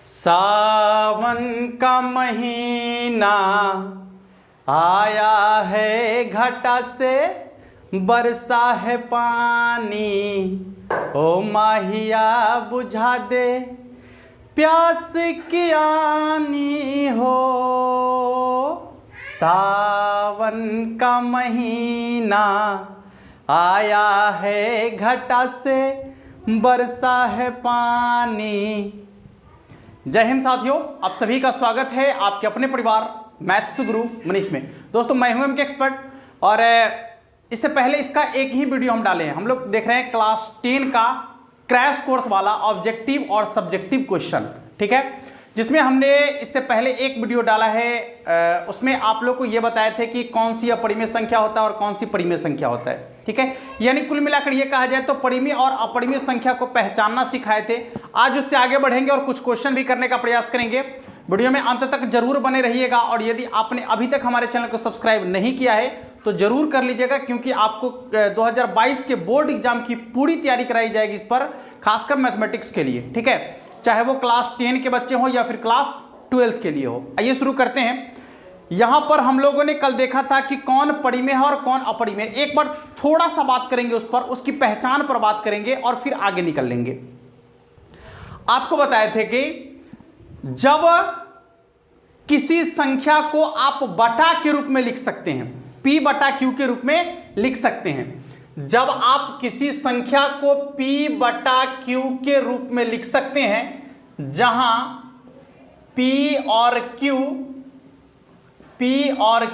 सावन का महीना आया है, घटा से बरसा है पानी। ओ माहिया बुझा दे प्यास की आनी हो। सावन का महीना आया है, घटा से बरसा है पानी। जय हिंद साथियों, आप सभी का स्वागत है आपके अपने परिवार मैथ्स गुरु मनीष में। दोस्तों मैं हूं एमके एक्सपर्ट और इससे पहले इसका एक ही वीडियो हम डाले हैं। हम लोग देख रहे हैं क्लास 10 का क्रैश कोर्स वाला ऑब्जेक्टिव और सब्जेक्टिव क्वेश्चन, ठीक है, जिसमें हमने इससे पहले एक वीडियो डाला है। उसमें आप लोग को यह बताए थे कि कौन सी अपरिमेय संख्या होता है और कौन सी परिमेय संख्या होता है, ठीक है। यानी कुल मिलाकर यह कहा जाए तो परिमेय और अपरिमेय संख्या को पहचानना सिखाए थे। आज उससे आगे बढ़ेंगे और कुछ क्वेश्चन भी करने का प्रयास करेंगे। वीडियो में अंत तक जरूर बने रहिएगा और यदि आपने अभी तक हमारे चैनल को सब्सक्राइब नहीं किया है तो जरूर कर लीजिएगा, क्योंकि आपको 2022 के बोर्ड एग्जाम की पूरी तैयारी कराई जाएगी इस पर, खासकर मैथमेटिक्स के लिए, ठीक है, चाहे वो क्लास 10 के बच्चे हो या फिर क्लास 12 के लिए हो। आइए शुरू करते हैं। यहां पर हम लोगों ने कल देखा था कि कौन परिमेय है और कौन अपरिमेय। एक बार थोड़ा सा बात करेंगे उस पर, उसकी पहचान पर बात करेंगे और फिर आगे निकल लेंगे। आपको बताए थे कि जब किसी संख्या को आप बटा के रूप में लिख सकते हैं, P बटा Q के रूप में लिख सकते हैं। जब आप किसी संख्या को P बटा Q के रूप में लिख सकते हैं, जहां P और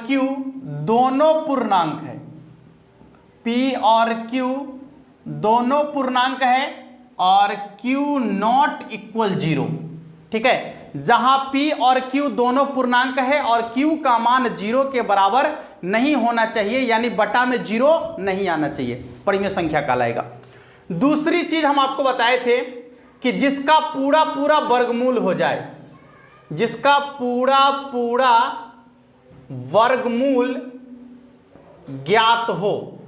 Q दोनों पूर्णांक है, P और Q दोनों पूर्णांक है और Q नॉट इक्वल 0, ठीक है। जहां P और Q दोनों पूर्णांक है और Q का मान 0 के बराबर नहीं होना चाहिए, यानी बटा में 0 नहीं आना चाहिए, परिमेय संख्या कहलाएगा। दूसरी चीज हम आपको बताए थे कि जिसका पूरा पूरा वर्गमूल हो जाए, जिसका पूरा पूरा वर्गमूल ज्ञात हो,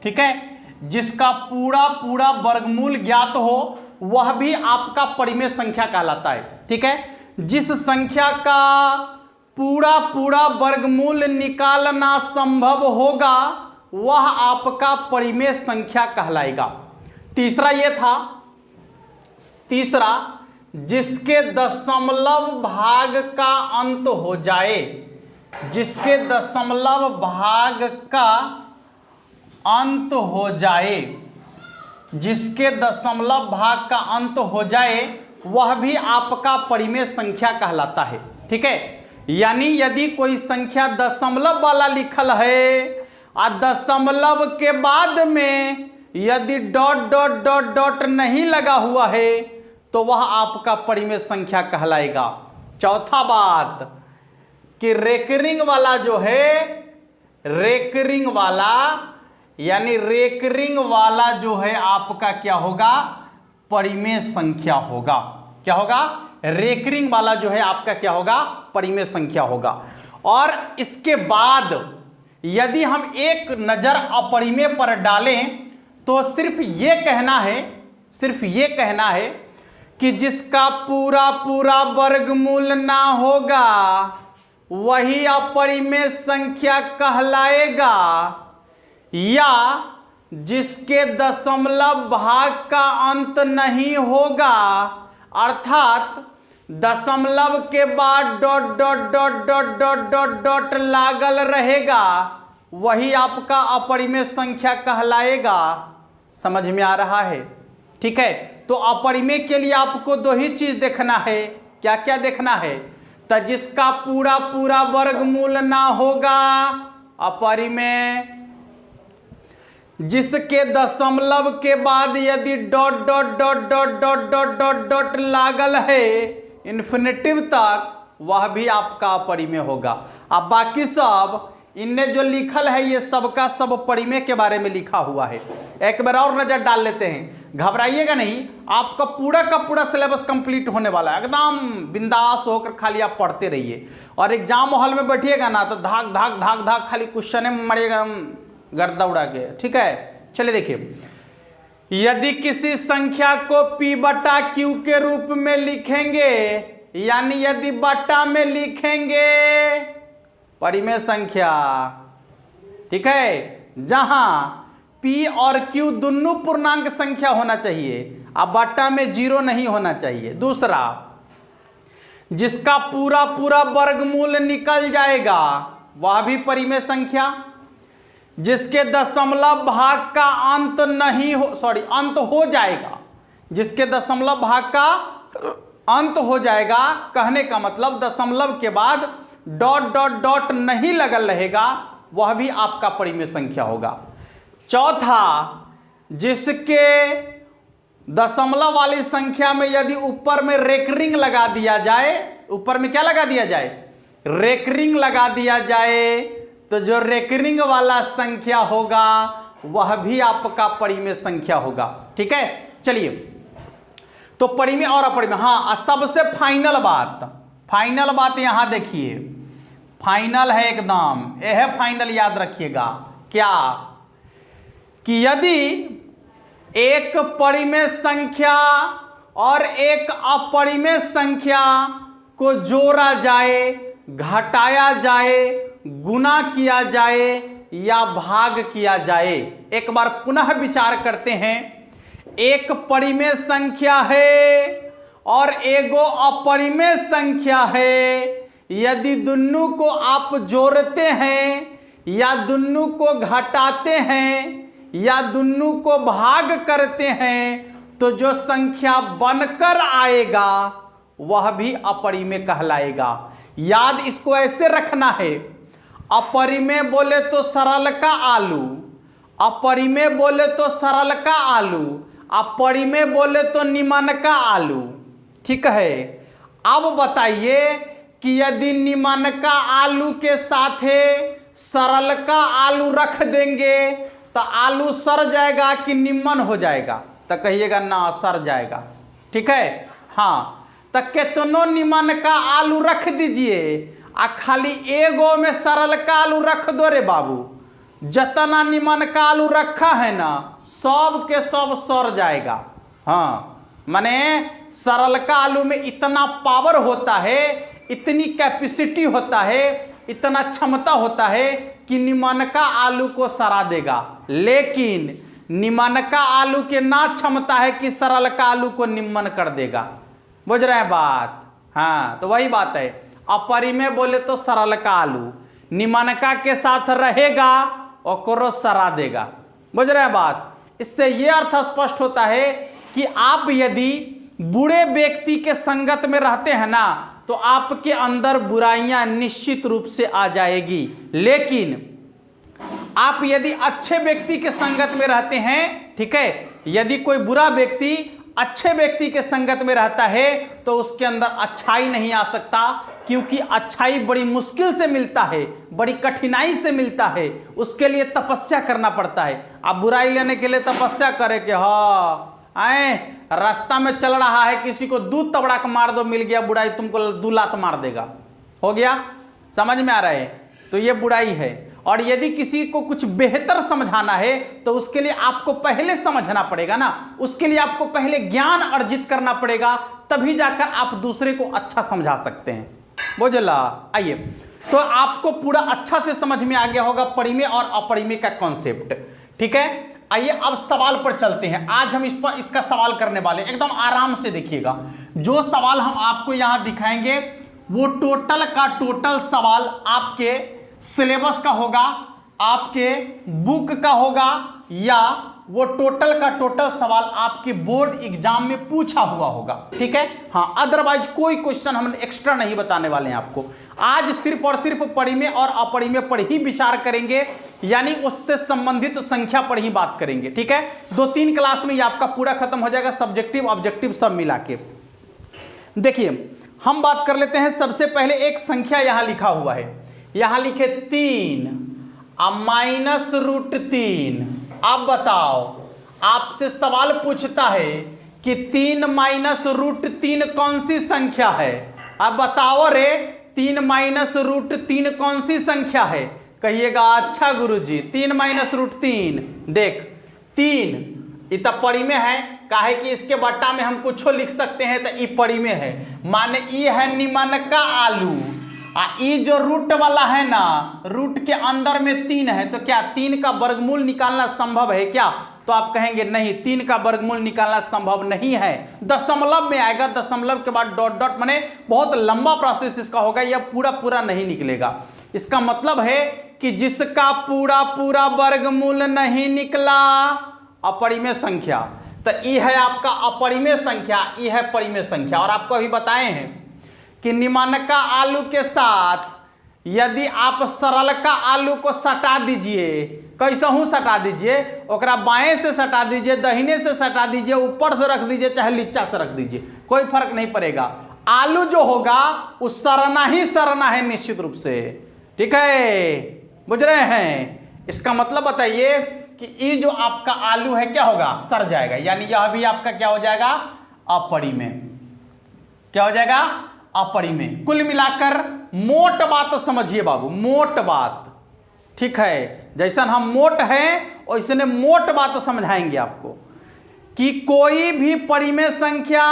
ठीक है, जिसका पूरा पूरा वर्गमूल ज्ञात हो, वह भी आपका परिमेय संख्या कहलाता है, ठीक है। जिस संख्या का पूरा पूरा वर्गमूल निकालना संभव होगा वह आपका परिमेय संख्या कहलाएगा। तीसरा यह था, तीसरा जिसके दशमलव भाग का अंत हो जाए, जिसके दशमलव भाग का अंत हो जाए, जिसके दशमलव भाग का अंत हो जाए, वह भी आपका परिमेय संख्या कहलाता है, ठीक है। यानी यदि कोई संख्या दशमलव वाला लिखल है और दशमलव के बाद में यदि डॉट डॉट डॉट डॉट नहीं लगा हुआ है तो वह आपका परिमेय संख्या कहलाएगा। चौथा बात कि रेकरिंग वाला जो है, रेकरिंग वाला यानी रेकरिंग वाला जो है आपका क्या होगा, परिमेय संख्या होगा। क्या होगा? रेकरिंग वाला जो है आपका क्या होगा, परिमेय संख्या होगा। और इसके बाद यदि हम एक नजर अपरिमेय पर डालें तो सिर्फ ये कहना है, सिर्फ ये कहना है कि जिसका पूरा पूरा वर्गमूल ना होगा वही अपरिमेय संख्या कहलाएगा, या जिसके दशमलव भाग का अंत नहीं होगा, अर्थात दशमलव के बाद dot dot dot dot dot dot dot लागल रहेगा, वही आपका अपरिमेय संख्या कहलाएगा। समझ में आ रहा है? ठीक है। तो अपरिमेय के लिए आपको दो ही चीज देखना है। क्या क्या देखना है? तो जिसका पूरा पूरा वर्गमूल ना होगा अपरिमेय, जिसके दशमलव के बाद यदि dot dot dot dot dot dot dot dot लागल है इन्फिनिटिव तक, वह भी आपका अपरिमेय होगा। अब बाकी सब इनने जो लिखल है ये सबका सब परिमेय के बारे में लिखा हुआ है। एक बार और नजर डाल लेते हैं, घबराइएगा नहीं, आपका पूरा का पूरा सिलेबस कंप्लीट होने वाला है। एकदम बिंदास होकर खाली आप पढ़ते रहिए और एग्जाम हॉल में बैठिएगा ना तो धाक धाक धाक धाक खाली क्वेश्चन में मरेगा गर्दा उड़ा के, ठीक है। चलिए देखिए, यदि किसी संख्या को p बटा q के रूप में लिखेंगे, यानी यदि बटा में लिखेंगे परिमेय संख्या, ठीक है, जहां p और q दोनों पूर्णांक संख्या होना चाहिए, अब बटा में 0 नहीं होना चाहिए। दूसरा, जिसका पूरा पूरा वर्गमूल निकल जाएगा वह भी परिमेय संख्या, जिसके दशमलव भाग का अंत नहीं हो, अंत हो जाएगा, जिसके दशमलव भाग का अंत हो जाएगा, कहने का मतलब दशमलव के बाद डॉट डॉट डॉट नहीं लगल रहेगा, वह भी आपका परिमेय संख्या होगा। चौथा, जिसके दशमलव वाली संख्या में यदि ऊपर में रेकरिंग लगा दिया जाए, ऊपर में क्या लगा दिया जाए, रेकरिंग लगा दिया जाए, तो जो रेकरिंग वाला संख्या होगा वह भी आपका परिमेय संख्या होगा। ठीक है, चलिए, तो परिमेय और अपरिमेय। हाँ, सबसे फाइनल बात यहां देखिए, फाइनल है एकदम, यह है फाइनल, याद रखिएगा क्या, कि यदि एक परिमेय संख्या और एक अपरिमेय संख्या को जोड़ा जाए, घटाया जाए, गुना किया जाए या भाग किया जाए। एक बार पुनः विचार करते हैं। एक परिमेय संख्या है और एगो अपरिमेय संख्या है, यदि दोनों को आप जोड़ते हैं या दोनों को घटाते हैं या दोनों को भाग करते हैं, तो जो संख्या बनकर आएगा वह भी अपरिमेय कहलाएगा। याद इसको ऐसे रखना है, अपरिमेय बोले तो सरल का आलू, अपरिमेय बोले तो सरल का आलू, अपरिमेय बोले तो निमन का आलू। ठीक है, अब बताइए कि यदि निमन का आलू के साथ सरल का आलू रख देंगे तो आलू सड़ जाएगा कि निमन हो जाएगा? तो कहिएगा ना, सड़ जाएगा। ठीक है, हाँ, तो कितनों निमन का आलू रख दीजिए आ खाली एगो में सरल का आलू रख दो रे बाबू, जतना निमन का आलू रखा है ना सब के सब सड़ जाएगा। हाँ, माने सरल का आलू में इतना पावर होता है, इतनी कैपेसिटी होता है, इतना क्षमता होता है कि निमन का आलू को सड़ा देगा, लेकिन निमन का आलू के ना क्षमता है कि सरल का आलू को निमन कर देगा। बुझ रहे हैं बात? हाँ, तो वही बात है, अपरिमेय बोले तो सरल का आलू निमनका के साथ रहेगा और सरा देगा। बुझ रहे हैं बात? इससे यह अर्थ स्पष्ट होता है कि आप यदि बुरे व्यक्ति के संगत में रहते हैं ना तो आपके अंदर बुराइयां निश्चित रूप से आ जाएगी, लेकिन आप यदि अच्छे व्यक्ति के संगत में रहते हैं, ठीक है, यदि कोई बुरा व्यक्ति अच्छे व्यक्ति के संगत में रहता है तो उसके अंदर अच्छाई नहीं आ सकता, क्योंकि अच्छाई बड़ी मुश्किल से मिलता है, बड़ी कठिनाई से मिलता है, उसके लिए तपस्या करना पड़ता है। आप बुराई लेने के लिए तपस्या करें कि हाँ आए रास्ता में चल रहा है, किसी को दूध तबड़ा के मार दो, मिल गया, बुराई तुमको 2 लात मार देगा, हो गया? समझ में आ रहा है? तो ये बुराई है। और यदि किसी को कुछ बेहतर समझाना है तो उसके लिए आपको पहले समझना पड़ेगा ना, उसके लिए आपको पहले ज्ञान अर्जित करना पड़ेगा, तभी जाकर आप दूसरे को अच्छा समझा सकते हैं। बोझला? आइए, तो आपको पूरा अच्छा से समझ में आ गया होगा परिमेय और अपरिमेय का कॉन्सेप्ट। ठीक है, आइए अब सवाल पर चलते हैं। आज हम इसका सवाल करने वाले, एकदम आराम से देखिएगा। जो सवाल हम आपको यहां दिखाएंगे वो टोटल का टोटल सवाल आपके सिलेबस का होगा, आपके बुक का होगा, या वो टोटल का टोटल सवाल आपके बोर्ड एग्जाम में पूछा हुआ होगा। ठीक है, हाँ, अदरवाइज कोई क्वेश्चन हम एक्स्ट्रा नहीं बताने वाले हैं आपको। आज सिर्फ और सिर्फ परिमेय और अपरिमेय पर ही विचार करेंगे, यानी उससे संबंधित संख्या पर ही बात करेंगे। ठीक है, 2-3 क्लास में ये आपका पूरा खत्म हो जाएगा, सब्जेक्टिव ऑब्जेक्टिव सब मिला के। देखिए, हम बात कर लेते हैं। सबसे पहले एक संख्या यहां लिखा हुआ है, यहां लिखे 3 -√3। अब बताओ, आपसे सवाल पूछता है कि 3 -√3 कौन सी संख्या है? अब बताओ रे, 3 -√3 कौन सी संख्या है? कहिएगा अच्छा गुरुजी 3 -√3। देख, 3 इतना पड़ी में है, काहे कि इसके बट्टा में हम कुछ लिख सकते हैं तो ई पड़ी में है, माने ई है निमन का आलू। ई जो रूट वाला है ना, रूट के अंदर में 3 है, तो क्या 3 का वर्गमूल निकालना संभव है क्या? तो आप कहेंगे नहीं, 3 का वर्गमूल निकालना संभव नहीं है। दशमलव में आएगा, दशमलव के बाद डॉट डॉट, माने बहुत लंबा प्रोसेस इसका होगा, यह पूरा पूरा नहीं निकलेगा। इसका मतलब है कि जिसका पूरा पूरा वर्गमूल नहीं निकला, अपरिमेय संख्या, तो ई है आपका अपरिमेय संख्या, ई है परिमेय संख्या। और आपको अभी बताए हैं कि निमनका आलू के साथ यदि आप सरल का आलू को सटा दीजिए, कैसा हूं सटा दीजिए, ओकरा बाएं से सटा दीजिए, दाहिने से सटा दीजिए, ऊपर से रख दीजिए, चाहे नीचा से रख दीजिए, कोई फर्क नहीं पड़ेगा। आलू जो होगा वो सरना ही सरना है निश्चित रूप से, ठीक है, बुझ रहे हैं? इसका मतलब बताइए कि ये जो आपका आलू है क्या होगा, सर जाएगा, यानी यह भी आपका क्या हो जाएगा, अपरिमेय। क्या हो जाएगा, अपरिमेय। कुल मिलाकर मोट बात समझिए बाबू, मोट बात, ठीक है, जैसा हम मोट हैं वैसे मोट बात समझाएंगे आपको कि कोई भी परिमेय संख्या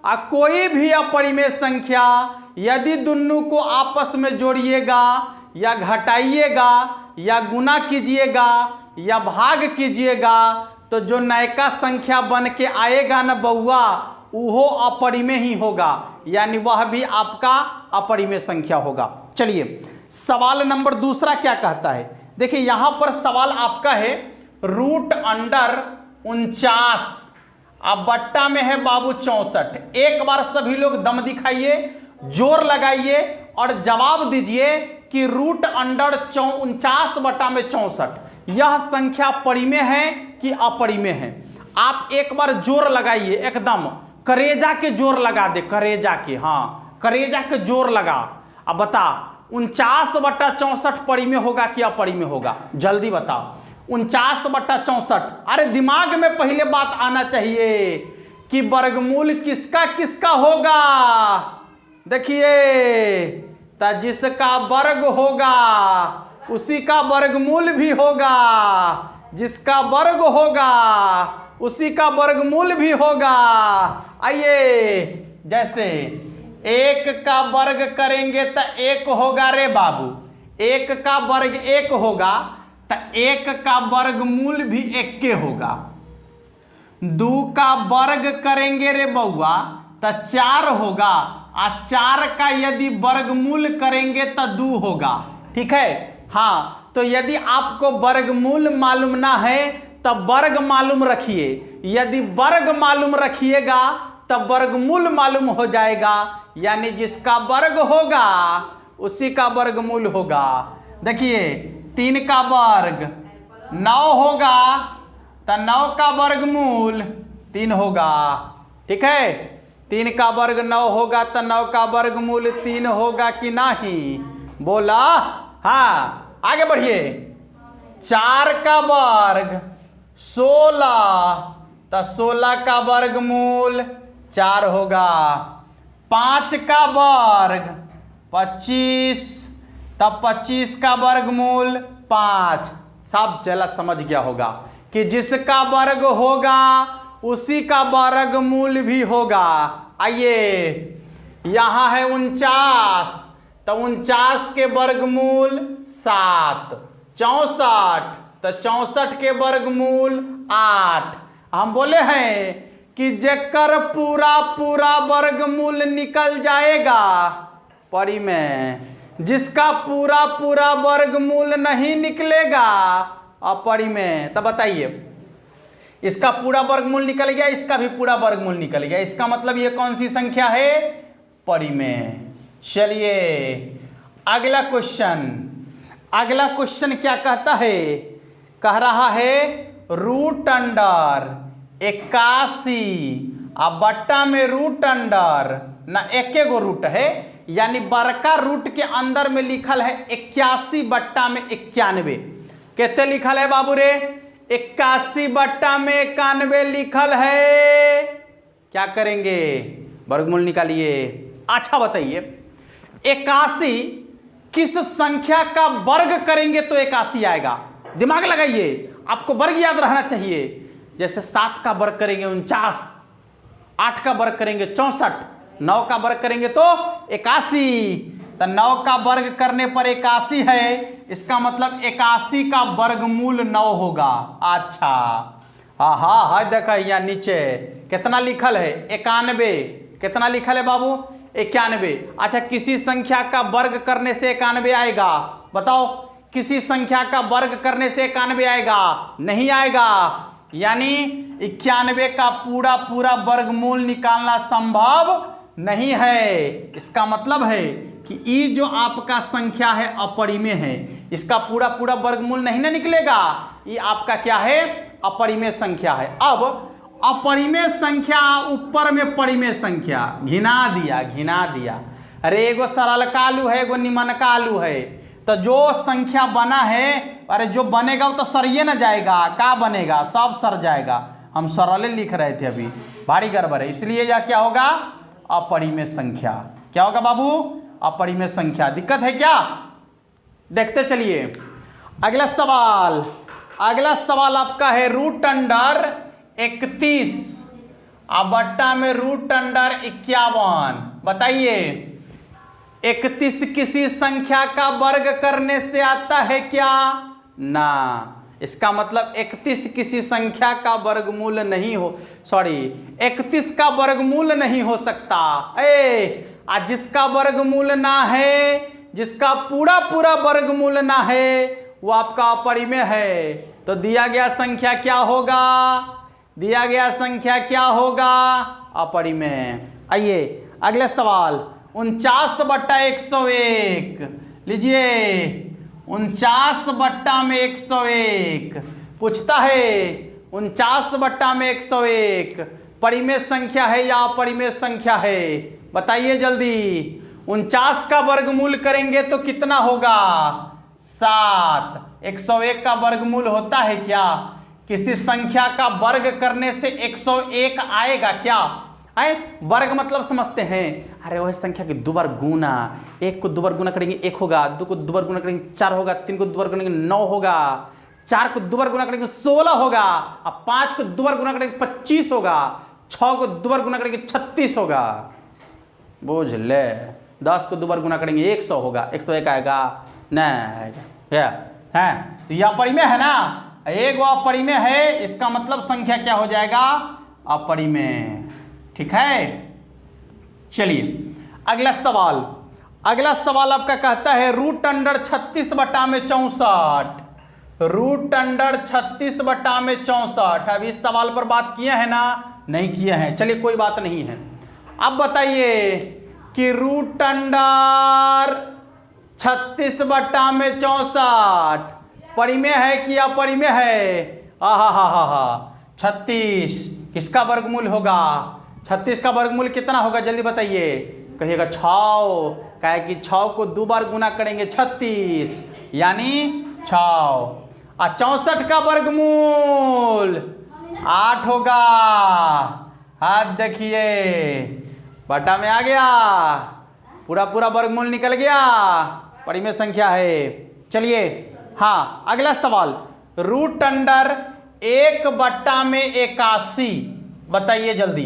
और कोई भी अपरिमेय संख्या यदि दोनों को आपस में जोड़िएगा या घटाइएगा या गुना कीजिएगा या भाग कीजिएगा, तो जो नयका संख्या बन के आएगा ना बउआ, वो अपरिमेय ही होगा, यानी वह भी आपका अपरिमेय संख्या होगा। चलिए सवाल नंबर दूसरा क्या कहता है, देखिए यहां पर सवाल आपका है √49, अब बट्टा में है बाबू 64। एक बार सभी लोग दम दिखाइए, जोर लगाइए और जवाब दीजिए कि √49/64 यह संख्या परिमेय है कि अपरिमेय है। आप एक बार जोर लगाइए, एकदम करेजा के जोर लगा दे, करेजा के, हाँ करेजा के जोर लगा। अब बता 49/64 परिमेय होगा कि अपरिमेय होगा, जल्दी बता। 49/64, अरे दिमाग में पहले बात आना चाहिए कि वर्गमूल किसका किसका होगा। देखिए तो जिसका वर्ग होगा उसी का वर्गमूल भी होगा, जिसका वर्ग होगा उसी का वर्गमूल भी होगा। आइए, जैसे 1 का वर्ग करेंगे तो 1 होगा रे बाबू, 1 का वर्ग 1 होगा तो 1 का वर्गमूल भी 1 के होगा। 2 का वर्ग करेंगे रे बउआ तो 4 होगा, और 4 का यदि वर्गमूल करेंगे तो 2 होगा, ठीक है। हाँ, तो यदि आपको वर्गमूल मालूम ना है तब वर्ग मालूम रखिए, यदि वर्ग मालूम रखिएगा तब वर्गमूल मालूम हो जाएगा, यानी जिसका वर्ग होगा उसी का वर्गमूल होगा। देखिए 3 का वर्ग 9 होगा तो 9 का वर्गमूल 3 होगा, ठीक है। 3 का वर्ग 9 होगा तो 9 का वर्गमूल 3 होगा कि नहीं, बोला? हाँ, आगे बढ़िए। 4 का वर्ग 16 तो 16 का वर्गमूल 4 होगा। 5 का वर्ग 25 तब 25 का वर्गमूल 5। सब चला समझ गया होगा कि जिसका वर्ग होगा उसी का वर्गमूल भी होगा। आइए, यहां है 49 तो 49 के वर्गमूल 7, 64 तो 64 के वर्गमूल 8। हम बोले हैं कि जेकर पूरा पूरा वर्गमूल निकल जाएगा परिमेय, जिसका पूरा पूरा वर्गमूल नहीं निकलेगा अपरिमेय। तब बताइए, इसका पूरा वर्गमूल निकल गया, इसका भी पूरा वर्गमूल निकल गया, इसका मतलब ये कौन सी संख्या है, परिमेय। चलिए अगला क्वेश्चन, अगला क्वेश्चन क्या कहता है, कह रहा है √81 अब बट्टा में रूट अंडर ना 1 गो रूट है, यानी बड़का रूट के अंदर में लिखल है 81 बट्टा में 91। कितने लिखल है बाबू रे, 81 बट्टा में 91 लिखल है। क्या करेंगे, वर्गमूल निकालिए। अच्छा बताइए 81 किस संख्या का वर्ग करेंगे तो 81 आएगा, दिमाग लगाइए, आपको वर्ग याद रहना चाहिए। जैसे 7 का वर्ग करेंगे 49, 8 का वर्ग करेंगे 64, 9 का वर्ग करेंगे तो 81। तो 9 का वर्ग करने पर 81 है, इसका मतलब 81 का वर्गमूल 9 होगा। अच्छा हाँ देखा यहाँ नीचे कितना लिखल है 91, कितना लिखल है बाबू 91। अच्छा किसी संख्या का वर्ग करने से 91 आएगा? बताओ, किसी संख्या का वर्ग करने से 91 आएगा? नहीं आएगा। यानी 91 का पूरा वर्गमूल निकालना संभव नहीं है। इसका मतलब है कि ये जो आपका संख्या है अपरिमेय है, इसका पूरा वर्गमूल नहीं ना निकलेगा, ये आपका क्या है अपरिमेय संख्या है। अब अपरिमेय संख्या ऊपर में परिमेय संख्या घिना दिया। अरे एगो सरल कालू है, एगो निमन कालू है, तो जो संख्या बना है, अरे जो बनेगा वो तो सरिये ना जाएगा, का बनेगा सब सर जाएगा। हम सरल लिख रहे थे अभी, भारी गड़बड़ है, इसलिए यह क्या होगा अपरिमेय संख्या। क्या होगा बाबू अपरिमेय संख्या। दिक्कत है क्या? देखते चलिए अगला सवाल। अगला सवाल आपका है रूट अंडर 31 बट्टा में रूट अंडर 51। बताइए 31 किसी संख्या का वर्ग करने से आता है क्या? ना, इसका मतलब 31 किसी संख्या का वर्गमूल नहीं हो, 31 का वर्गमूल नहीं हो सकता। आज जिसका वर्गमूल ना है, जिसका पूरा वर्गमूल ना है, वो आपका अपरिमेय है। तो दिया गया संख्या क्या होगा? दिया गया संख्या क्या होगा? अपरिमेय। आइए अगले सवाल 49 बट्टा 101 लीजिए। 49 बट्टा में 101 पूछता है 49 बट्टा में 101 परिमेय संख्या है या अपरिमेय संख्या है? बताइए जल्दी। 49 का वर्गमूल करेंगे तो कितना होगा? 7। 101 का वर्गमूल होता है क्या? किसी संख्या का वर्ग करने से 101 आएगा क्या? आए वर्ग मतलब समझते हैं, अरे वह संख्या की 2 बार गुना, 1 को 2 बार गुना करेंगे 1 होगा, 2 को 2 बार गुना करेंगे 4 होगा, 3 को 2 बार करेंगे 9 होगा, 4 को 2 बार गुना करेंगे 16 होगा, अब 5 को 2 बार गुना करेंगे 25 होगा, 6 को 2 बार गुना करेंगे 36 होगा, बोझ ले। 10 को 2 बार गुना करेंगे 100 होगा, 101 आएगा? नहीं आएगा। है तो यह अपरिमेय है ना, एक वो अपरिमेय है, इसका मतलब संख्या क्या हो जाएगा? अपरिमेय। ठीक है, चलिए अगला सवाल। अगला सवाल आपका कहता है रूट अंडर 36 बटा में 64। रूट अंडर 36 बटा में 64। अब इस सवाल पर बात किए हैं ना? नहीं किए हैं, चलिए कोई बात नहीं है। अब बताइए कि रूट अंडर 36 बटा में 64 परिमेय है कि अपरिमेय है? हा 36 किसका वर्गमूल होगा? 36 का वर्गमूल कितना होगा जल्दी बताइए। कहिएगा 6, कहे कि 6 को 2 बार गुना करेंगे 36 यानी 6। और 64 का वर्गमूल 8 होगा। हाथ देखिए बटा में आ गया, पूरा वर्गमूल निकल गया, परिमेय संख्या है। चलिए हाँ अगला सवाल रूट अंडर 1 बट्टा में 81। बताइए जल्दी,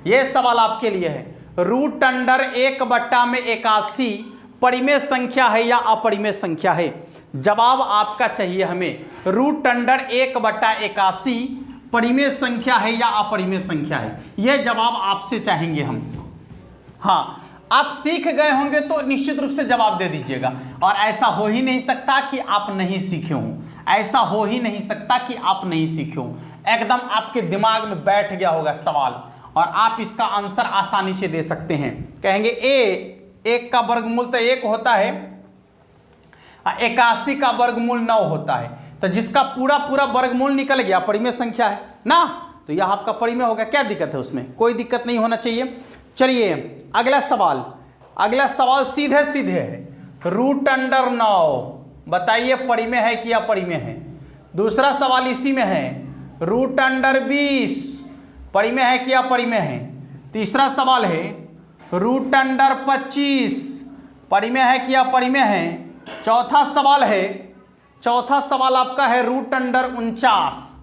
ये सवाल आपके लिए है। रूट अंडर 1 बट्टा में 81 परिमेय संख्या है या अपरिमेय संख्या है? जवाब आपका चाहिए हमें। रूट अंडर 1 बट्टा 81 परिमेय संख्या है या अपरिमेय संख्या है? यह जवाब आपसे चाहेंगे हम। हाँ आप सीख गए होंगे तो निश्चित रूप से जवाब दे दीजिएगा, और ऐसा हो ही नहीं सकता कि आप नहीं सीखे हों। ऐसा हो ही नहीं सकता कि आप नहीं सीखे हों। एकदम आपके दिमाग में बैठ गया होगा सवाल, और आप इसका आंसर आसानी से दे सकते हैं। कहेंगे 1 का वर्गमूल तो 1 होता है, 81 का वर्गमूल 9 होता है, तो जिसका पूरा वर्गमूल निकल गया परिमेय संख्या है ना, तो यह आपका परिमेय होगा। क्या दिक्कत है उसमें? कोई दिक्कत नहीं होना चाहिए। चलिए अगला सवाल। अगला सवाल सीधे है रूट अंडर 9। बताइए परिमेय है कि अपरिमेय है? दूसरा सवाल इसी में है रूट अंडर 20 परिमेय है कि अपरिमेय है? तीसरा सवाल है रूट अंडर 25 परिमेय है कि अपरिमेय है? चौथा सवाल आपका है रूट अंडर 49।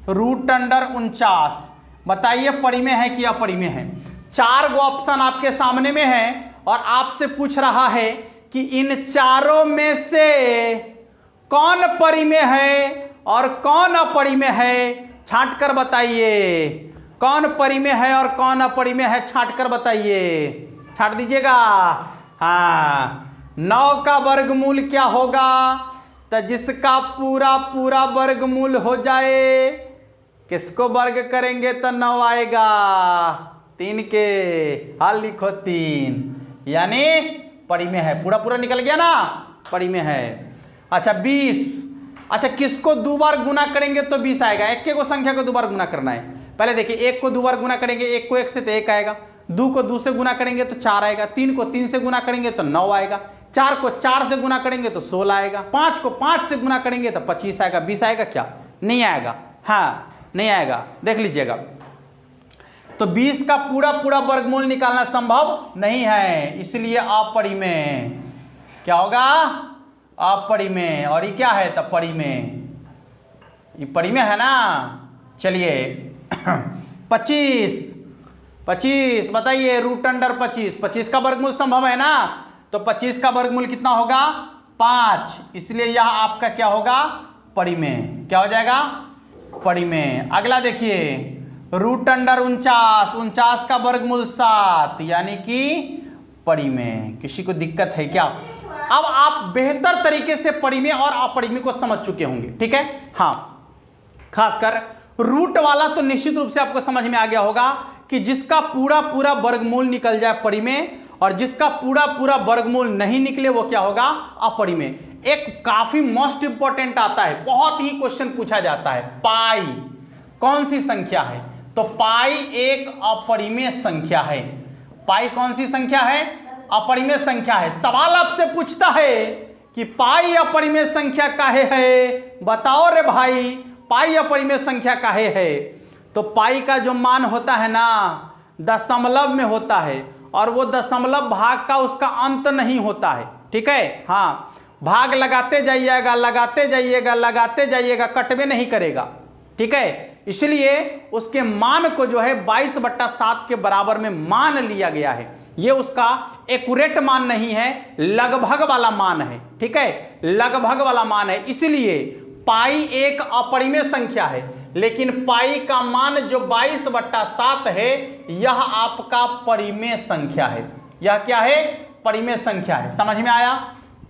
√49। बताइए परिमेय है कि अपरिमेय है। 4 गो ऑप्शन आपके सामने में है और आपसे पूछ रहा है कि इन चारों में से कौन परिमेय है और कौन अपरिमेय है, छांट कर बताइए। कौन परिमेय है और कौन अपरिमेय है, छांट कर बताइए। छांट दीजिएगा। हाँ, 9 का वर्गमूल क्या होगा? तो जिसका पूरा पूरा वर्गमूल हो जाए, किसको वर्ग करेंगे तो 9 आएगा। 3 के हल लिखो 3, यानी परिमेय है। पूरा पूरा निकल गया ना, परिमेय है। अच्छा 20। अच्छा किसको 2 बार गुना करेंगे तो 20 आएगा? एक को संख्या को 2 बार गुना करना है। पहले देखिए, 1 को 2 बार गुना करेंगे, 1 को 1 से तो 1 आएगा, 2 को 2 से गुना करेंगे तो 4 आएगा, 3 को 3 से गुना करेंगे तो 9 आएगा, 4 को 4 से गुना करेंगे तो 16 आएगा, 5 को 5 से गुना करेंगे तो 25 आएगा। 20 आएगा क्या? नहीं आएगा। हाँ नहीं आएगा, देख लीजिएगा। तो 20 का पूरा पूरा वर्गमूल निकालना संभव नहीं है, इसलिए अपरिमेय। क्या होगा? अपरिमेय। और ये क्या है? तब परिमेय। ये परिमेय है ना। चलिए 25 बताइए, √25। 25 का वर्गमूल संभव है ना, तो 25 का वर्गमूल कितना होगा? 5। इसलिए यह आपका क्या होगा? परिमेय। क्या हो जाएगा? परिमेय। अगला देखिए, √49। 49 का वर्गमूल 7, यानी कि परिमेय। किसी को दिक्कत है क्या? अब आप बेहतर तरीके से परिमेय और अपरिमेय को समझ चुके होंगे, ठीक है। हाँ, खासकर रूट वाला तो निश्चित रूप से आपको समझ में आ गया होगा कि जिसका पूरा पूरा वर्गमूल निकल जाए परिमेय, और जिसका पूरा पूरा वर्गमूल नहीं निकले वो क्या होगा? अपरिमेय। एक काफी मोस्ट इंपॉर्टेंट आता है, बहुत ही क्वेश्चन पूछा जाता है, पाई कौन सी संख्या है? तो पाई एक अपरिमेय संख्या है। पाई कौन सी संख्या है? अपरिमेय संख्या है। सवाल आपसे पूछता है कि पाई अपरिमेय संख्या काहे है? बताओ रे भाई, पाई अपरिमेय संख्या काहे है? तो पाई का जो मान होता है ना, दशमलव में होता है, और वो दशमलव भाग का उसका अंत नहीं होता है, ठीक है। हाँ, भाग लगाते जाइएगा, लगाते जाइएगा, लगाते जाइएगा, कटवे नहीं करेगा, ठीक है। इसलिए उसके मान को जो है 22/7 के बराबर में मान लिया गया है। ये उसका एक्यूरेट मान नहीं है, लगभग वाला मान है, ठीक है, लगभग वाला मान है। इसलिए पाई एक अपरिमेय संख्या है, लेकिन पाई का मान जो 22/7 है, यह आपका परिमेय संख्या है। यह क्या है? परिमेय संख्या है। समझ में आया?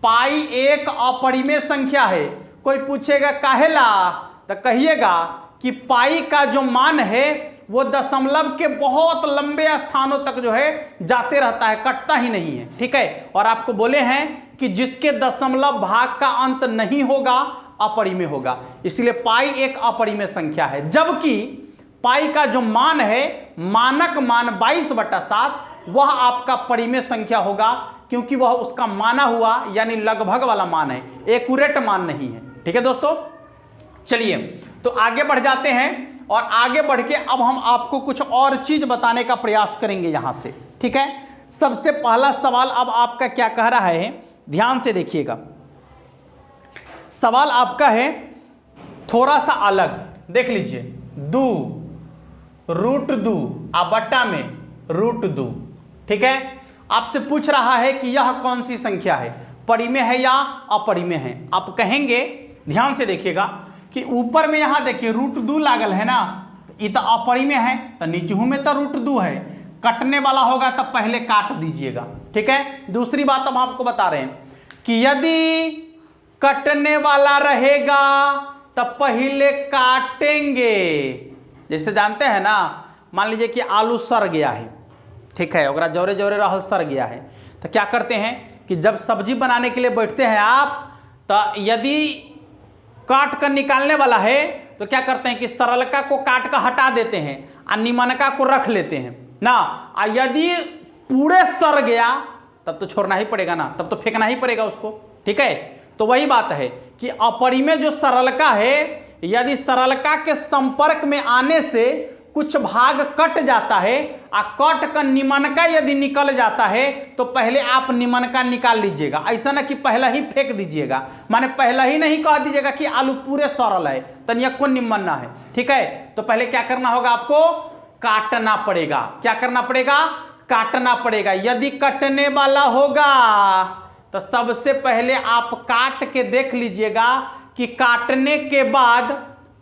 पाई एक अपरिमेय संख्या है। कोई पूछेगा काहेला, तो कहिएगा कि पाई का जो मान है वो दशमलव के बहुत लंबे स्थानों तक जो है जाते रहता है, कटता ही नहीं है, ठीक है। और आपको बोले हैं कि जिसके दशमलव भाग का अंत नहीं होगा अपरिमेय होगा, इसलिए पाई एक अपरिमेय संख्या है। जबकि पाई का जो मान है, मानक मान 22/7, वह आपका परिमेय संख्या होगा, क्योंकि वह उसका माना हुआ यानी लगभग वाला मान है, एक्यूरेट मान नहीं है, ठीक है दोस्तों। चलिए तो आगे बढ़ जाते हैं, और आगे बढ़ के अब हम आपको कुछ और चीज बताने का प्रयास करेंगे यहां से, ठीक है। सबसे पहला सवाल अब आपका क्या कह रहा है, ध्यान से देखिएगा। सवाल आपका है थोड़ा सा अलग, देख लीजिए। 2 √2 बट्टा में √2, ठीक है। आपसे पूछ रहा है कि यह कौन सी संख्या है, परिमेय है या अपरिमेय है। आप कहेंगे, ध्यान से देखिएगा, कि ऊपर में यहां देखिए √2 लागल है ना, ये तो अपरिमेय है, तो नीचू में तो √2 है, कटने वाला होगा तब पहले काट दीजिएगा, ठीक है। दूसरी बात हम आपको बता रहे हैं कि यदि कटने वाला रहेगा तब पहले काटेंगे। जैसे जानते हैं ना, मान लीजिए कि आलू सड़ गया है, ठीक है, अगर जोरे जोरे रहल सड़ गया है, तो क्या करते हैं कि जब सब्जी बनाने के लिए बैठते हैं आप, तो यदि काट कर निकालने वाला है तो क्या करते हैं कि सरलका को काट कर हटा देते हैं और निमनका को रख लेते हैं ना। और यदि पूरे सड़ गया तब तो छोड़ना ही पड़ेगा ना, तब तो फेंकना ही पड़ेगा उसको, ठीक है। तो वही बात है कि अपरिमेय जो सरलका है, यदि सरलका के संपर्क में आने से कुछ भाग कट जाता है और कट का निमनका यदि निकल जाता है तो पहले आप निमनका निकाल लीजिएगा, ऐसा ना कि पहला ही फेंक दीजिएगा, माने पहला ही नहीं कह दीजिएगा कि आलू पूरे सरल है तनिया को निमन्ना है। ठीक है, तो पहले क्या करना होगा, आपको काटना पड़ेगा। क्या करना पड़ेगा, काटना पड़ेगा। यदि कटने वाला होगा तो सबसे पहले आप काट के देख लीजिएगा कि काटने के बाद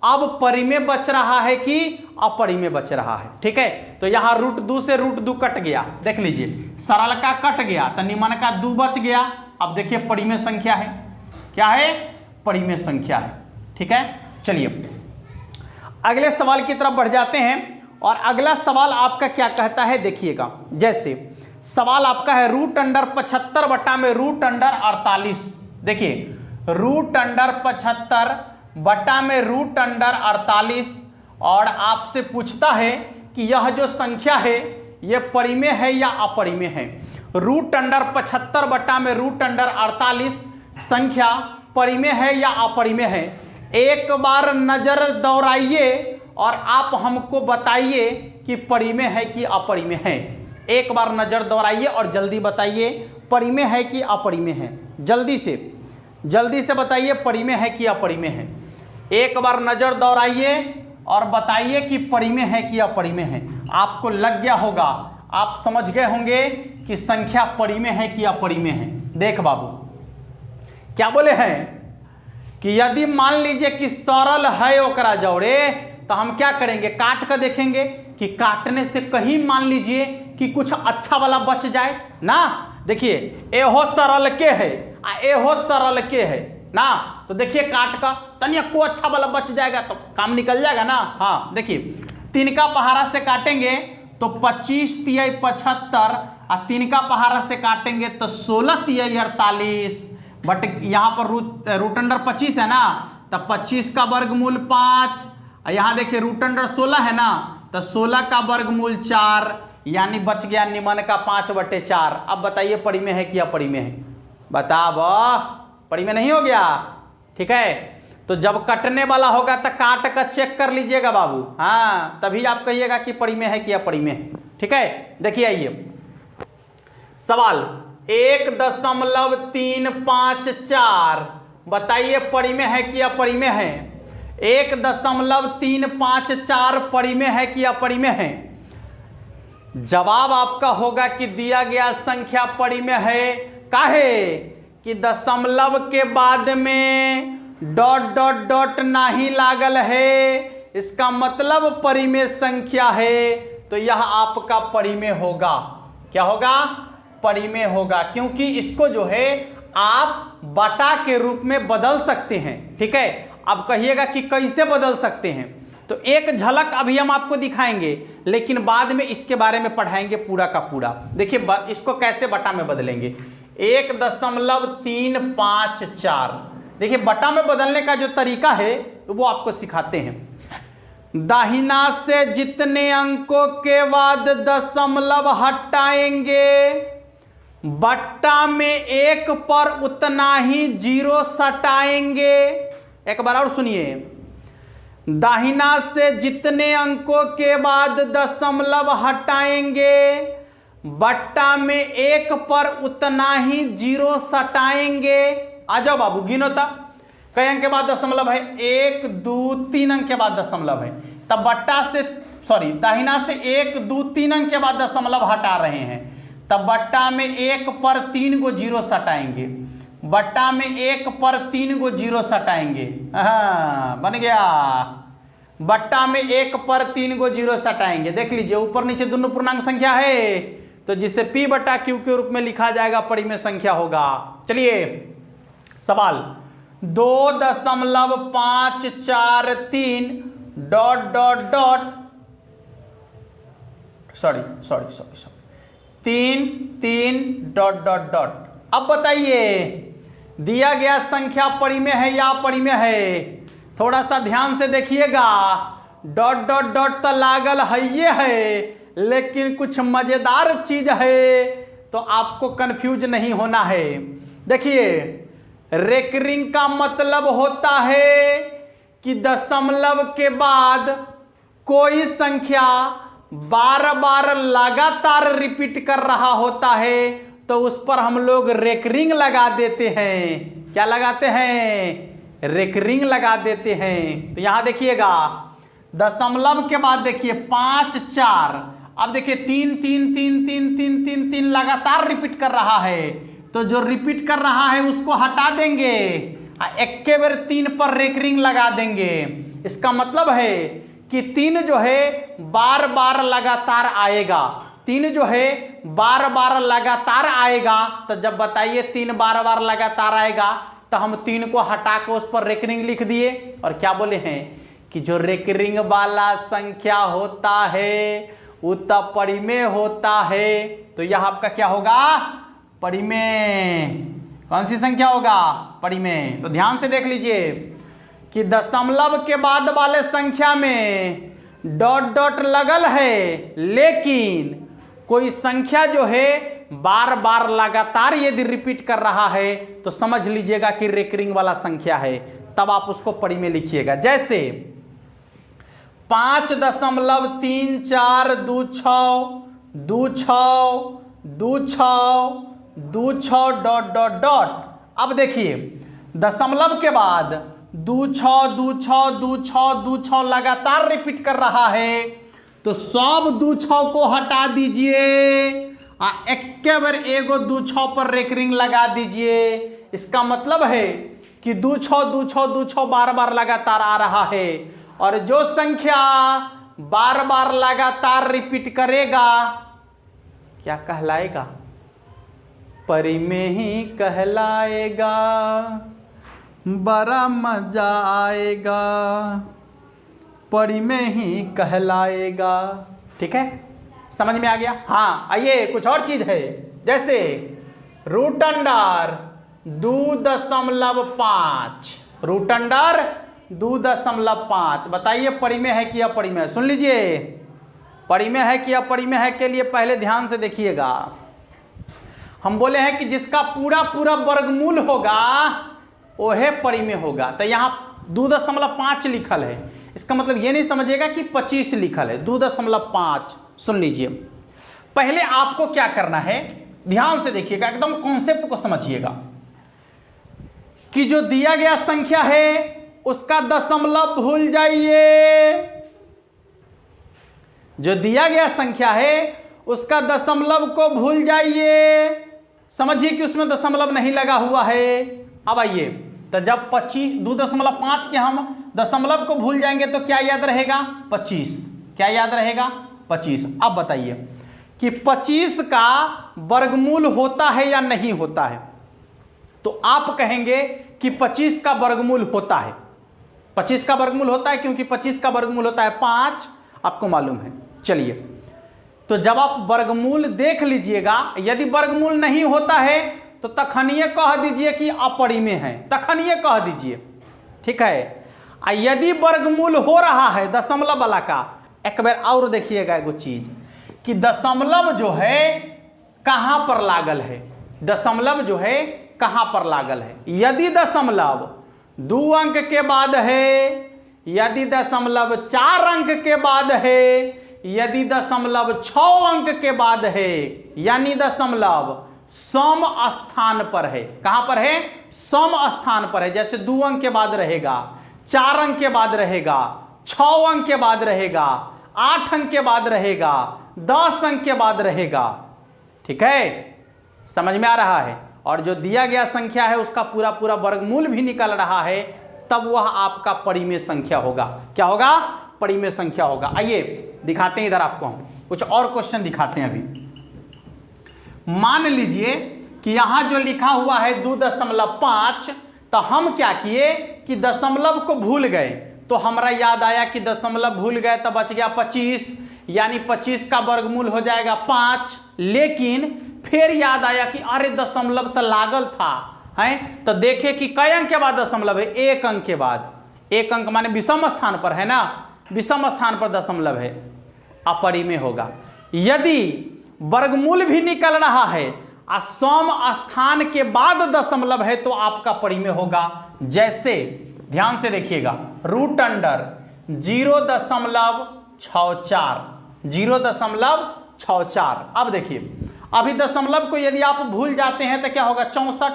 अब परिमेय बच रहा है कि अपरिमेय बच रहा है। ठीक है, तो यहां √2 से √2 कट गया, देख लीजिए सरल का कट गया तो निमन का 2 बच गया। अब देखिए परिमेय संख्या है, क्या है, परिमेय संख्या है। ठीक है, चलिए अगले सवाल की तरफ बढ़ जाते हैं। और अगला सवाल आपका क्या कहता है, देखिएगा। जैसे सवाल आपका है √75 बटा में √48। देखिए √75 बटा में √48 और आपसे पूछता है कि यह जो संख्या है यह परिमेय है या अपरिमेय है। √75 बटा में √48 संख्या परिमेय है या अपरिमेय है। एक बार नजर दौड़ाइए और आप हमको बताइए कि परिमेय है कि अपरिमेय है। एक बार नजर दौड़ाइए और जल्दी बताइए परिमेय है कि अपरिमेय है। जल्दी से बताइए परिमेय है कि अपरिमेय है। एक बार नजर दौड़ाइए और बताइए कि परिमेय है कि अपरिमेय है। आपको लग गया होगा, आप समझ गए होंगे कि संख्या परिमेय है कि अपरिमेय है। देख बाबू क्या बोले हैं कि यदि मान लीजिए कि सरल है ओकरा जोड़े तो हम क्या करेंगे, काट कर देखेंगे कि काटने से कहीं मान लीजिए कि कुछ अच्छा वाला बच जाए ना। देखिए एहो सरल के है एहो सरल के है ना, तो देखिए काट का तनिया को अच्छा वाला बच जाएगा तो काम निकल जाएगा ना। हाँ देखिए 3 का पहाड़ा से काटेंगे तो 25 तिहाई 75 और 3 का पहाड़ा से काटेंगे तो 16 तिहाई 48। बट यहाँ पर √25 है ना, तो 25 का वर्गमूल 5, यहाँ देखिए √16 है ना, तो 16 का वर्गमूल 4, यानी बच गया निमन का 5/4। अब बताइए परिमेय है कि अपरिमेय है, बताओ। परिमेय नहीं हो गया। ठीक है, तो जब कटने वाला होगा तो काट कर चेक कर लीजिएगा बाबू, हाँ तभी आप कहिएगा कि परिमेय है कि अपरिमेय है। ठीक है, देखिए आइए सवाल 1.354 बताइए परिमेय है कि अपरिमेय है। 1.354 परिमेय है कि अपरिमेय है। जवाब आपका होगा कि दिया गया संख्या परिमेय है। काहे कि दशमलव के बाद में ... नहीं लागल है, इसका मतलब परिमेय संख्या है, तो यह आपका परिमेय होगा। क्या होगा, परिमेय होगा, क्योंकि इसको जो है आप बटा के रूप में बदल सकते हैं। ठीक है, अब कहिएगा कि कैसे बदल सकते हैं, तो एक झलक अभी हम आपको दिखाएंगे, लेकिन बाद में इसके बारे में पढ़ाएंगे पूरा का पूरा। देखिए इसको कैसे बटा में बदलेंगे। 1.354 देखिए बटा में बदलने का जो तरीका है तो वो आपको सिखाते हैं। दाहिना से जितने अंकों के बाद दशमलव हटाएंगे, बट्टा में 1 पर उतना ही 0 सटाएंगे। एक बार और सुनिए, दाहिना से जितने अंकों के बाद दशमलव हटाएंगे, बट्टा में 1 पर उतना ही 0 सटाएंगे। आ जाओ बाबू गिनो था, कई अंक के बाद दशमलव है, 1 2 3 अंक के बाद दशमलव है, तब बट्टा से दाहिना से 1 2 3 अंक के बाद दशमलव हटा रहे हैं, तब बट्टा में 1 पर 3 गो 0 सटाएंगे, बट्टा में 1 पर 3 गो 0 सटाएंगे। हाँ बन गया, बट्टा में 1 पर 3 गो 0 सटाएंगे। देख लीजिए ऊपर नीचे दोनों पूर्णांक संख्या है, तो जिसे P/Q के रूप में लिखा जाएगा परिमेय संख्या होगा। चलिए सवाल 2.543 ... सॉरी 3 ... अब बताइए दिया गया संख्या परिमेय है या अपरिमेय है। थोड़ा सा ध्यान से देखिएगा, ... तो लागल है ये है, लेकिन कुछ मजेदार चीज है, तो आपको कंफ्यूज नहीं होना है। देखिए रेकरिंग का मतलब होता है कि दशमलव के बाद कोई संख्या बार बार लगातार रिपीट कर रहा होता है तो उस पर हम लोग रेकरिंग लगा देते हैं। क्या लगाते हैं? रेकरिंग लगा देते हैं। तो यहां देखिएगा दशमलव के बाद देखिए 5 4, अब देखिए 3 3 3 3 3 3 3 लगातार रिपीट कर रहा है, तो जो रिपीट कर रहा है उसको हटा देंगे, एक के बार 3 पर रेकरिंग लगा देंगे। इसका मतलब है कि 3 जो है बार बार लगातार आएगा, 3 जो है बार बार लगातार आएगा। तो जब बताइए 3 बार बार लगातार आएगा तो हम 3 को हटा के उस पर रेकरिंग लिख दिए, और क्या बोले हैं कि जो रेकरिंग वाला संख्या होता है वो तब परिमेय होता है। तो यह आपका क्या होगा? परिमेय। कौन सी संख्या होगा? परिमेय। तो ध्यान से देख लीजिए कि दशमलव के बाद वाले संख्या में डॉट डॉट लगल है, लेकिन कोई संख्या जो है बार बार लगातार यदि रिपीट कर रहा है तो समझ लीजिएगा कि रेकरिंग वाला संख्या है, तब आप उसको परिमेय लिखिएगा। जैसे 5.2626262626 डॉट डॉट डॉट। अब देखिए दशमलव के बाद 26262626 लगातार रिपीट कर रहा है, तो सब 26 को हटा दीजिए, एक बार एगो 26 पर रेकरिंग लगा दीजिए। इसका मतलब है कि 26 बार बार लगातार आ रहा है, और जो संख्या बार बार लगातार रिपीट करेगा क्या कहलाएगा? परिमेय ही कहलाएगा। बड़ा मजा आएगा, परिमेय ही कहलाएगा। ठीक है, समझ में आ गया? हाँ, आइए कुछ और चीज है, जैसे रूट अंडर 2.5, रूट अंडर 2.5। बताइए परिमेय है कि अपरिमेय? सुन लीजिए, परिमेय है कि अपरिमेय है के लिए पहले ध्यान से देखिएगा। हम बोले हैं कि जिसका पूरा पूरा वर्गमूल होगा वो है परिमेय होगा। तो यहाँ 2.5 लिखल है, इसका मतलब ये नहीं समझिएगा कि 25 लिखल है, 2.5। सुन लीजिए, पहले आपको क्या करना है, ध्यान से देखिएगा, एकदम कॉन्सेप्ट को समझिएगा कि जो दिया गया संख्या है उसका दशमलव भूल जाइए। जो दिया गया संख्या है उसका दशमलव को भूल जाइए, समझिए कि उसमें दशमलव नहीं लगा हुआ है। अब आइए, तो जब 2.5 के हम दशमलव को भूल जाएंगे तो क्या याद रहेगा? 25। क्या याद रहेगा? 25। अब बताइए कि 25 का वर्गमूल होता है या नहीं होता है? तो आप कहेंगे कि 25 का वर्गमूल होता है। 25 का वर्गमूल होता है क्योंकि 25 का वर्गमूल होता है 5, आपको मालूम है। चलिए, तो जब आप वर्गमूल देख लीजिएगा, यदि वर्गमूल नहीं होता है तो तखनीय कह दीजिए कि अपरिमेय है, तखनीय कह दीजिए। ठीक है, यदि वर्गमूल हो रहा है दशमलव वाला का, एक बार और देखिएगा एगो चीज कि दशमलव जो है कहां पर लागल है, दशमलव जो है कहां पर लागल है। यदि दशमलव 2 अंक के बाद है, यदि दशमलव 4 अंक के बाद है, यदि दशमलव 6 अंक के बाद है, यानी दशमलव सम स्थान पर है। कहां पर है? सम स्थान पर है। जैसे 2 अंक के बाद रहेगा, 4 अंक के बाद रहेगा, 6 अंक के बाद रहेगा, 8 अंक के बाद रहेगा, 10 अंक के बाद रहेगा। ठीक है, समझ में आ रहा है? और जो दिया गया संख्या है उसका पूरा पूरा वर्गमूल भी निकल रहा है, तब वह आपका परिमेय संख्या होगा। क्या होगा? परिमेय संख्या होगा। आइए दिखाते हैं इधर आपको, हम कुछ और क्वेश्चन दिखाते हैं। अभी मान लीजिए कि यहां जो लिखा हुआ है 2.5, तो हम क्या किए कि दशमलव को भूल गए, तो हमारा याद आया कि दशमलव भूल गए तो बच गया 25, यानी 25 का वर्गमूल हो जाएगा 5। लेकिन फिर याद आया कि अरे दशमलव तो लागल था है, तो देखे कि कई अंक के बाद दशमलव है? 1 अंक के बाद। 1 अंक माने विषम स्थान पर है ना, विषम स्थान पर दशमलव है, अपरिमेय होगा। यदि वर्गमूल भी निकल रहा है और सम स्थान के बाद दशमलव है तो आपका परिमेय होगा। जैसे ध्यान से देखिएगा, रूट अंडर 0.5 0.64, 0.64। अब देखिए, अभी दशमलव को यदि आप भूल जाते हैं तो क्या होगा, 64,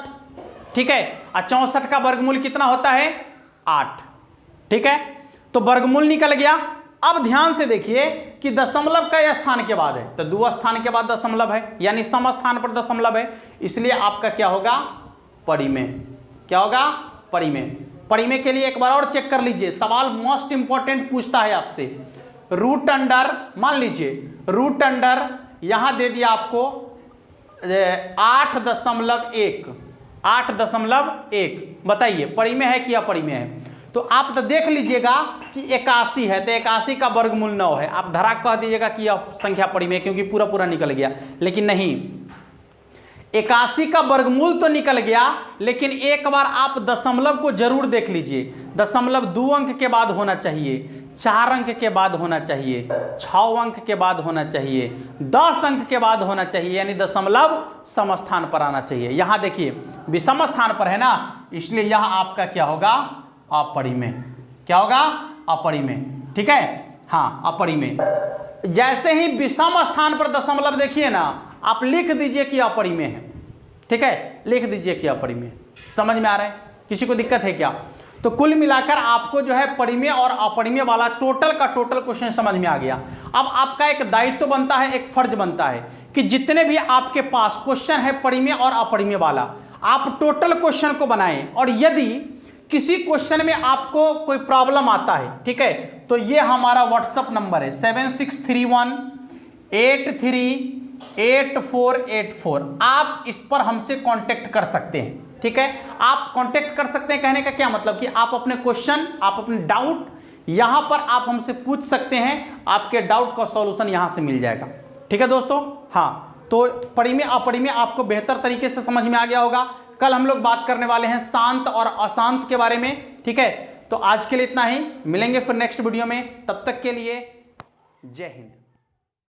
ठीक है। और 64 का वर्गमूल कितना होता है, 8, ठीक है। तो वर्गमूल निकल गया। अब ध्यान से देखिए कि दशमलव का स्थान के बाद है, तो 2 स्थान के बाद दशमलव है, यानी सम स्थान पर दशमलव है, इसलिए आपका क्या होगा, परिमेय। क्या होगा, परिमेय। परिमेय के लिए एक बार और चेक कर लीजिए, सवाल मोस्ट इंपॉर्टेंट पूछता है आपसे। रूट अंडर, मान लीजिए रूट अंडर यहां दे दिया आपको 8.1, 8.1, बताइए परिमेय है कि अपरिमेय है। तो आप तो देख लीजिएगा कि 81 है, तो 81 का वर्गमूल 9 है, आप धरा कह दीजिएगा कि यह संख्या परिमेय, क्योंकि पूरा पूरा निकल गया। लेकिन नहीं, 81 का वर्गमूल तो निकल गया, लेकिन एक बार आप दशमलव को जरूर देख लीजिए। दशमलव 2 अंक के बाद होना चाहिए, 4 अंक के बाद होना चाहिए, 6 अंक के बाद होना चाहिए, 10 अंक के बाद होना चाहिए, यानी दशमलव समस्थान पर आना चाहिए। यहां देखिए विषम स्थान पर है ना, इसलिए यह आपका क्या होगा, अपरिमेय। क्या होगा, अपरिमेय, ठीक है। हाँ, अपरिमेय। जैसे ही विषम स्थान पर दशमलव देखिए ना, आप लिख दीजिए कि अपरिमेय है, ठीक है, लिख दीजिए कि अपरिमेय। समझ में आ रहा है, किसी को दिक्कत है क्या? तो कुल मिलाकर आपको जो है परिमेय और अपरिमेय वाला टोटल का टोटल क्वेश्चन समझ में आ गया। अब आपका एक दायित्व बनता है, एक फर्ज बनता है कि जितने भी आपके पास क्वेश्चन है परिमेय और अपरिमेय वाला, आप टोटल क्वेश्चन को बनाएं, और यदि किसी क्वेश्चन में आपको कोई प्रॉब्लम आता है, ठीक है, तो ये हमारा व्हाट्सएप नंबर है 7631838484। आप इस पर हमसे कांटेक्ट कर सकते हैं, ठीक है। आप कांटेक्ट कर सकते हैं, कहने का क्या मतलब कि आप अपने क्वेश्चन, आप अपने डाउट यहां पर आप हमसे पूछ सकते हैं, आपके डाउट का सॉल्यूशन यहां से मिल जाएगा, ठीक है दोस्तों। हाँ, तो परिमेय अपरिमेय आपको बेहतर तरीके से समझ में आ गया होगा। कल हम लोग बात करने वाले हैं शांत और अशांत के बारे में, ठीक है। तो आज के लिए इतना ही, मिलेंगे फिर नेक्स्ट वीडियो में, तब तक के लिए जय हिंद।